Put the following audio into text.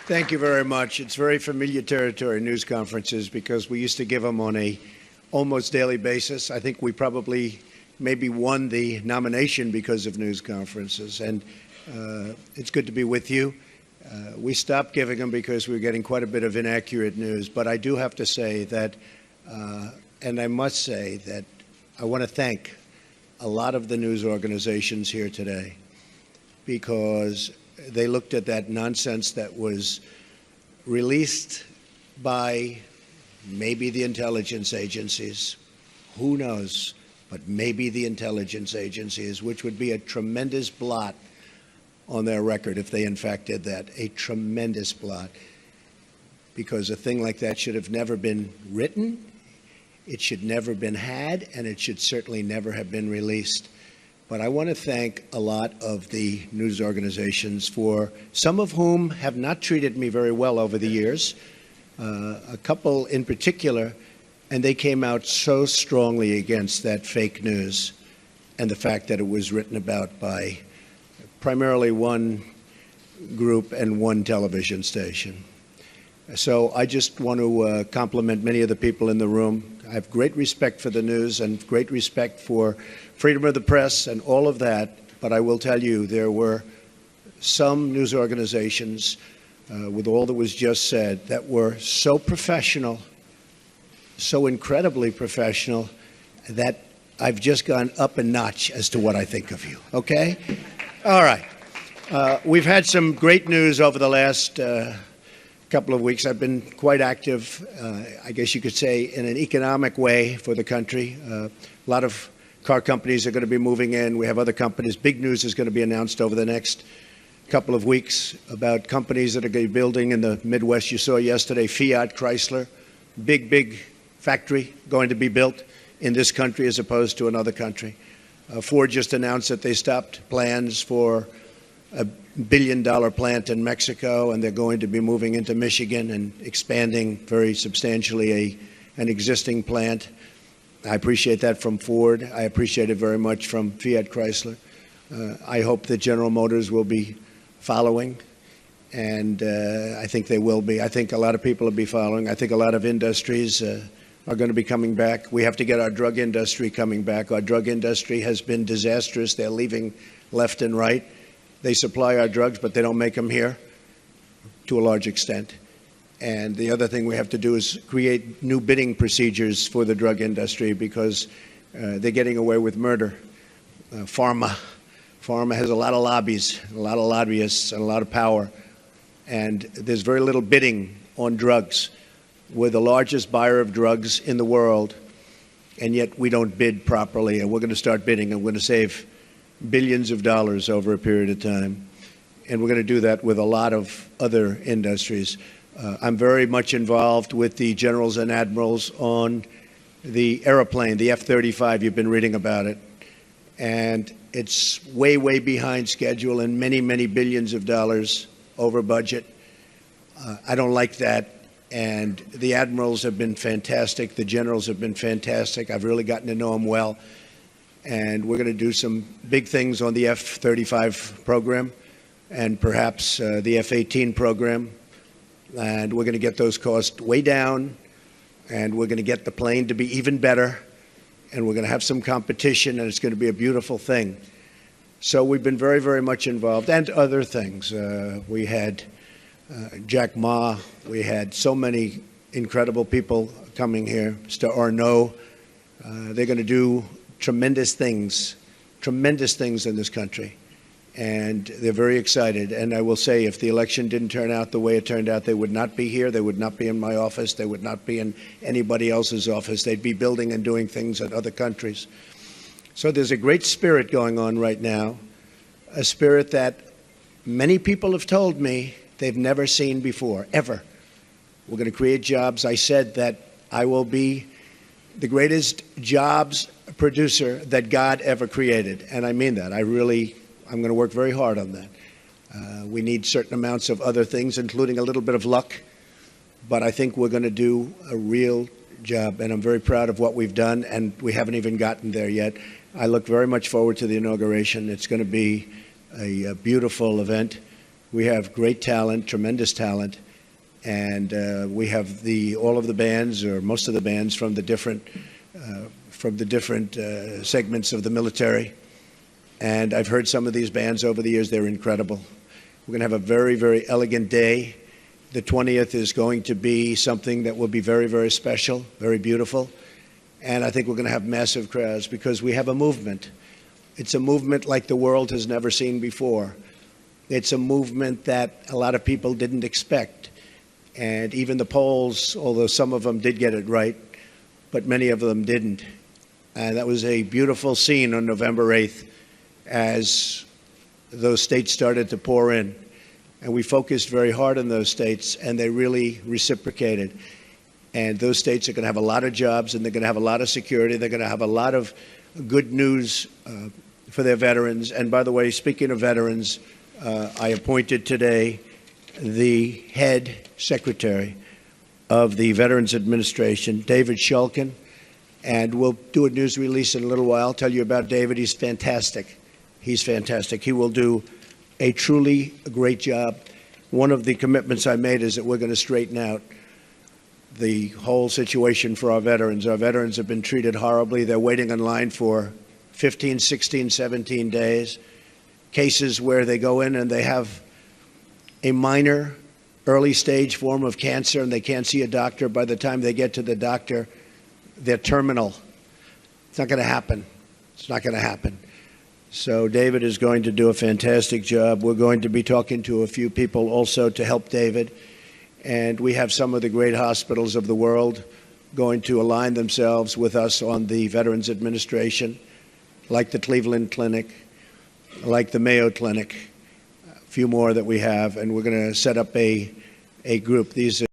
Thank you very much. It's very familiar territory, news conferences, because we used to give them on a almost daily basis. I think we probably maybe won the nomination because of news conferences. And it's good to be with you. We stopped giving them because we were getting quite a bit of inaccurate news. But I do have to say that, and I must say that I want to thank a lot of the news organizations here today, because they looked at that nonsense that was released by maybe the intelligence agencies, who knows, but maybe the intelligence agencies, which would be a tremendous blot on their record if they in fact did that, a tremendous blot, because a thing like that should have never been written, it should never have been had, and it should certainly never have been released. But I want to thank a lot of the news organizations, for some of whom have not treated me very well over the years, a couple in particular, and they came out so strongly against that fake news and the fact that it was written about by primarily one group and one television station. So I just want to compliment many of the people in the room. I have great respect for the news and great respect for freedom of the press and all of that, but I will tell you there were some news organizations, with all that was just said, that were so professional, so incredibly professional, that I've just gone up a notch as to what I think of you, okay? All right. We've had some great news over the last couple of weeks. I've been quite active, I guess you could say, in an economic way for the country. A lot of car companies are going to be moving in. We have other companies. Big news is going to be announced over the next couple of weeks about companies that are going to be building in the Midwest. You saw yesterday Fiat, Chrysler, big factory going to be built in this country as opposed to another country. Ford just announced that they stopped plans for a billion-dollar plant in Mexico, and they're going to be moving into Michigan and expanding very substantially an existing plant. I appreciate that from Ford. I appreciate it very much from Fiat Chrysler. I hope that General Motors will be following, and I think they will be. I think a lot of people will be following. I think a lot of industries are going to be coming back. We have to get our drug industry coming back. Our drug industry has been disastrous. They're leaving left and right. They supply our drugs, but they don't make them here to a large extent. And the other thing we have to do is create new bidding procedures for the drug industry, because they're getting away with murder. Pharma has a lot of lobbies, a lot of lobbyists, and a lot of power. And there's very little bidding on drugs. We're the largest buyer of drugs in the world, and yet we don't bid properly. And we're going to start bidding, and we're going to save billions of dollars over a period of time. And we're going to do that with a lot of other industries. I'm very much involved with the generals and admirals on the airplane, the F-35. You've been reading about it. And it's way behind schedule and many billions of dollars over budget. I don't like that. And the admirals have been fantastic. The generals have been fantastic. I've really gotten to know them well. And we're going to do some big things on the F-35 program and perhaps the F-18 program. And we're going to get those costs way down, and we're going to get the plane to be even better, and we're going to have some competition, and it's going to be a beautiful thing. So we've been very much involved, and other things. We had Jack Ma. We had so many incredible people coming here. Mr. Arnault. They're going to do tremendous things in this country, and they're very excited. And I will say, if the election didn't turn out the way it turned out, they would not be here. They would not be in my office. They would not be in anybody else's office. They'd be building and doing things in other countries. So there's a great spirit going on right now, a spirit that many people have told me they've never seen before, ever. We're going to create jobs. I said that I will be the greatest jobs producer that God ever created, and I mean that. I'm going to work very hard on that. We need certain amounts of other things, including a little bit of luck, but I think we're going to do a real job, and I'm very proud of what we've done, and we haven't even gotten there yet. I look very much forward to the inauguration. It's going to be a beautiful event. We have great talent, tremendous talent, and we have all of the bands, or most of the bands, from the different segments of the military. And I've heard some of these bands over the years. They're incredible. We're going to have a very, very elegant day. The 20th is going to be something that will be very, very special, very beautiful. And I think we're going to have massive crowds because we have a movement. It's a movement like the world has never seen before. It's a movement that a lot of people didn't expect. And even the polls, although some of them did get it right, but many of them didn't. And that was a beautiful scene on November 8th as those states started to pour in. And we focused very hard on those states, and they really reciprocated. And those states are going to have a lot of jobs, and they're going to have a lot of security. They're going to have a lot of good news for their veterans. And by the way, speaking of veterans, I appointed today the head secretary of the Veterans Administration, David Shulkin, and we'll do a news release in a little while, tell you about David. He's fantastic. He's fantastic. He will do a truly great job. One of the commitments I made is that we're going to straighten out the whole situation for our veterans. Our veterans have been treated horribly. They're waiting in line for 15, 16, 17 days. Cases where they go in and they have a minor early stage form of cancer and they can't see a doctor. By the time they get to the doctor, they're terminal. It's not going to happen. It's not going to happen. So David is going to do a fantastic job. We're going to be talking to a few people also to help David. And we have some of the great hospitals of the world going to align themselves with us on the Veterans Administration, like the Cleveland Clinic, like the Mayo Clinic, a few more that we have. And we're going to set up a group. These